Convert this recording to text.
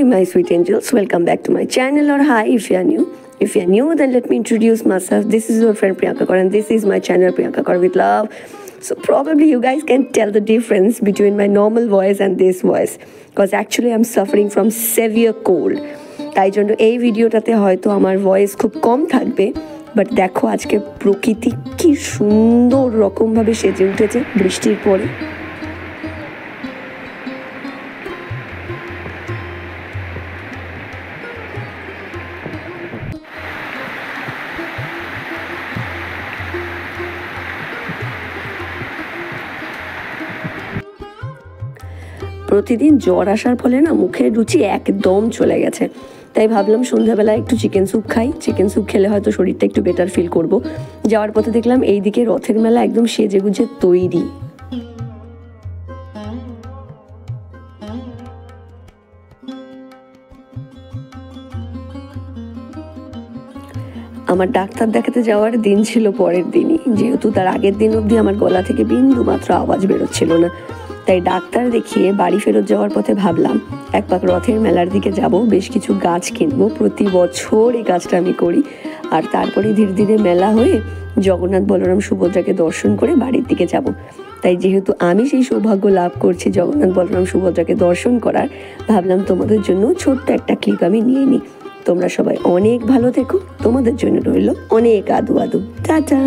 my sweet angels, welcome back to my channel, or hi if you are new. If you are new, then let me introduce myself. This is your friend Priyanka Kaur and this is my channel Priyanka Kaur with love. So probably you guys can tell the difference between my normal voice and this voice, because actually I'm suffering from severe cold. তাই জন্য এই ভিডিওটাতে হয়তো আমার voice খুব কম থাকবে, but দেখো আজকে প্রকৃতি কি সুন্দর রকমভাবে সেজে উঠেছে বৃষ্টির পরে। প্রতিদিন জ্বর আসার ফলে না মুখের রুচি একদম চলে গেছে, তাই ভাবলাম সন্ধ্যাবেলা একটু চিকেন স্যুপ খাই। চিকেন স্যুপ খেলে হয়তো শরীরটা একটু বেটার ফিল করব। যাওয়ার পথে দেখলাম এইদিকে রথের মেলা একদম সেজে গুজে তৈরি। আমার ডাক্তার দেখাতে যাওয়ার দিন ছিল পরের দিনই, যেহেতু তার আগের দিন অবধি আমার গলা থেকে বিন্দু মাত্র আওয়াজ বেরোচ্ছিল না। তাই ডাক্তার দেখিয়ে বাড়ি ফেরত যাওয়ার পথে ভাবলাম এক পাক রথের মেলার দিকে যাব, বেশ কিছু গাছ কিনবো। প্রতি বছর এই কাজটা আমি করি। আর তারপরে ধীরে ধীরে মেলা হয়ে জগন্নাথ বলরাম সুভদ্রাকে দর্শন করে বাড়ির দিকে যাব। তাই যেহেতু আমি সেই সৌভাগ্য লাভ করছি জগন্নাথ বলরাম সুভদ্রাকে দর্শন করার, ভাবলাম তোমাদের জন্য ছোট্ট একটা ক্লিপ আমি নিয়ে নিই। তোমরা সবাই অনেক ভালো থেকো, তোমাদের জন্য রইল অনেক আদু আদু। টাটা।